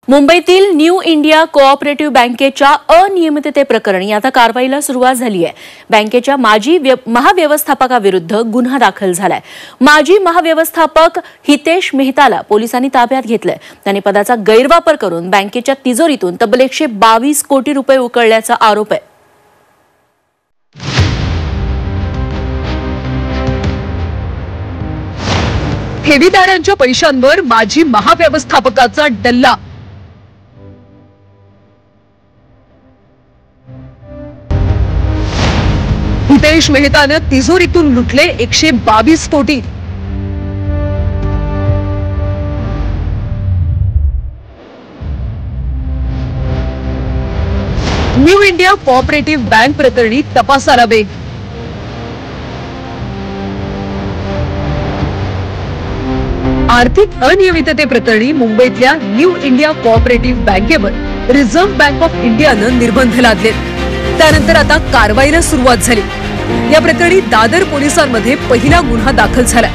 मुंबईतील new India cooperative बँकेच्या अनियमिततेप्रकरणी आता कारवाईला सुरुवात झाली आहे। बँकेच्या माजी महाव्यवस्थापकाविरुद्ध गुन्हा दाखल झालाय। माजी महाव्यवस्थापक हितेश मेहताला पोलिसांनी ताब्यात घेतलंय। त्यांनी पदाचा गैरवापर करून बँकेच्या तिजोरीतून तब्बल 122 कोटी रुपये उकळल्याचा आरोप आहे। ठेवीदारांच्या पैशांवर माजी महाव्यवस्थापकाचा डल्ला। हितेश मेहतानं तिजोरीतून लुटले 122 कोटी। न्यू इंडिया कोऑपरेटिव्ह बँक प्रकरणी तपासाला वेग। आर्थिक अनियमिततेप्रकरणी मुंबईतल्या न्यू इंडिया कोऑपरेटिव्ह बँकेवर रिझर्व्ह बँक ऑफ इंडियानं निर्बंध लादले। त्यानंतर आता कारवाईला सुरुवात झाली। या प्रकरणी दादर पोलिसांमध्ये पहिला गुन्हा दाखल झाला।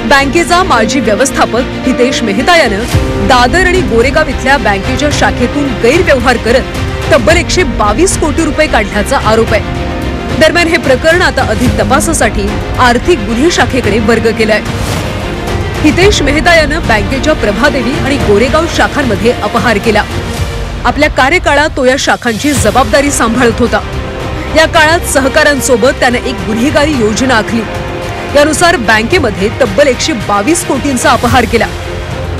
बँकेचा माजी व्यवस्थापक हितेश मेहता यानं दादर आणि गोरेगाव इथल्या बँकेच्या शाखेतून गैरव्यवहार करत तब्बल 122 कोटी रुपये काढल्याचा आरोप आहे। दरम्यान हे प्रकरण आता अधिक तपासासाठी आर्थिक गुन्हे शाखेकडे वर्ग केलाय। हितेश मेहता यानं बँकेच्या प्रभादेवी आणि गोरेगाव शाखांमध्ये अपहार केला। आपल्या कार्यकाळात तो या शाखांची जबाबदारी सांभाळत होता। या काळात सहकाऱ्यांसोबत त्याने एक गुन्हेगारी योजना आखली। यानुसार बँकेमध्ये तब्बल 122 कोटींचा अपहार केला।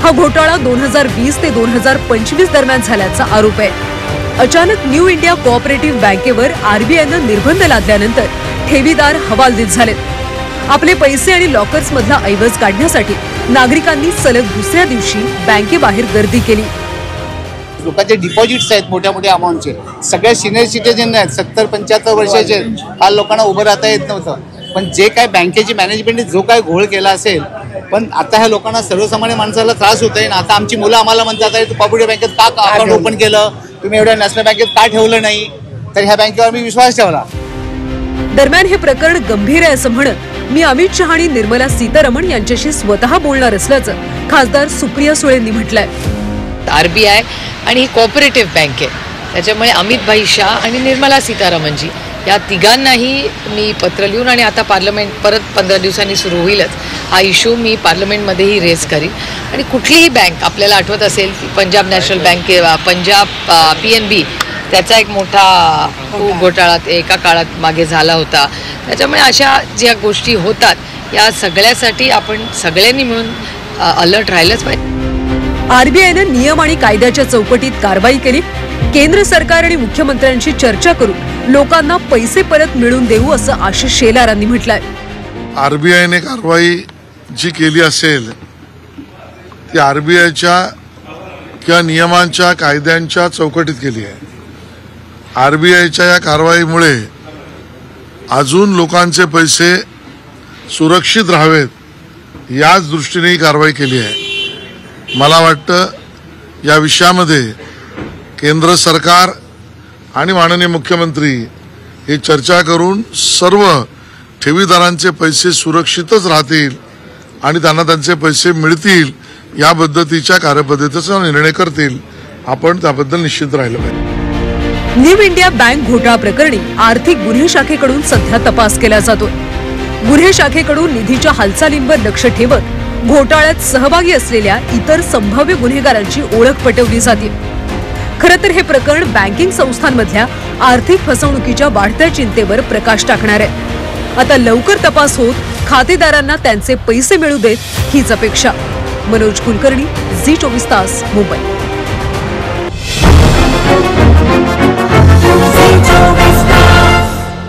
हा घोटाळा 2020 ते 2025 दरम्यान झाल्याचा आरोप आहे। अचानक न्यू इंडिया कोऑपरेटिव्ह बँकेवर आरबीआयनं निर्बंध लादल्यानंतर ठेवीदार हवालदिल झालेत। आपले पैसे आणि लॉकर्स मधला ऐवज काढण्यासाठी नागरिकांनी सलग दुसऱ्या दिवशी बँकेबाहेर गर्दी केली। लोकांचे डिपॉझिट्स आहेत मोठ्या मोठ्या अमाऊंटचे, सगळे सिनियर सिटीजन आहेत, 70-75 वर्षाचे। काल लोकांना उभं राहता येत नव्हतं, पण जे काय बँकेची मॅनेजमेंटने जो काय घोळ केला असेल, पण आता ह्या लोकांना सर्वसामान्य माणसाला त्रास होतोय ना। आता आमची मुलं आम्हाला म्हणतात कोऑपरेटिव्ह बँकेत का अकाउंट ओपन केलं तुम्ही, एवढ्या नॅशनल बँकेत का ठेवलं नाही, तर ह्या बँकेवर मी विश्वास ठेवला। दरम्यान हे प्रकरण गंभीर आहे असं म्हणत मी अमित शहा आणि निर्मला सीतारमण यांच्याशी स्वतः बोलणार असल्याचं खासदार सुप्रिया सुळेंनी म्हटलंय। आरबीआय आणि ही कोऑपरेटिव्ह बँक आहे, त्याच्यामुळे अमित भाई शाह आणि निर्मला सीतारमणजी या तिघांनाही मी पत्र लिहून आणि आता पार्लमेंट परत 15 दिवसांनी सुरू होईलच, हा इश्यू मी पार्लमेंटमध्येही रेज करीन। आणि कुठलीही बँक आपल्याला आठवत असेल की Punjab national bank, Punjab PNB, त्याचा एक मोठा घोटाळा एका काळात मागे झाला होता। त्याच्यामुळे अशा ज्या गोष्टी होतात या सगळ्यासाठी आपण सगळ्यांनी मिळून अलर्ट राहिलंच पाहिजे। आरबीआयनं नियम आणि कायद्याच्या चौकटीत कारवाई केली। केंद्र सरकार आणि मुख्यमंत्र्यांशी चर्चा करून लोकांना पैसे परत मिळवून देऊ असं आशिष शेलारांनी म्हटलंय। आरबीआयने कारवाई जी केली असेल ती आरबीआयच्या किंवा नियमांच्या कायद्यांच्या चौकटीत केली आहे। आरबीआयच्या या कारवाईमुळे अजून लोकांचे पैसे सुरक्षित राहावेत याच दृष्टीने ही कारवाई केली आहे। मला वाटतं या विषयामध्ये केंद्र सरकार आणि माननीय मुख्यमंत्री हे चर्चा करून सर्व ठेवीदारांचे पैसे सुरक्षितच राहतील आणि त्यांना त्यांचे पैसे मिळतील या पद्धतीच्या कार्यपद्धतीचा निर्णय करतील। आपण त्याबद्दल निश्चित राहिलं पाहिजे। न्यू इंडिया बँक घोटाळा प्रकरणी आर्थिक गुन्हे शाखेकडून सध्या तपास केला जातोय। गुन्हे शाखेकडून निधीच्या हालचालींवर लक्ष ठेवत घोटाळ्यात सहभागी असलेल्या इतर संभाव्य गुन्हेगारांची ओळख पटवली जाते। खरं तर हे प्रकरण बँकिंग संस्थांमधल्या आर्थिक फसवणुकीच्या वाढत्या चिंतेवर प्रकाश टाकणार आहे। आता लवकर तपास होत खातेदारांना त्यांचे पैसे मिळू देत हीच अपेक्षा। मनोज कुलकर्णी, झी 24 तास, मुंबई।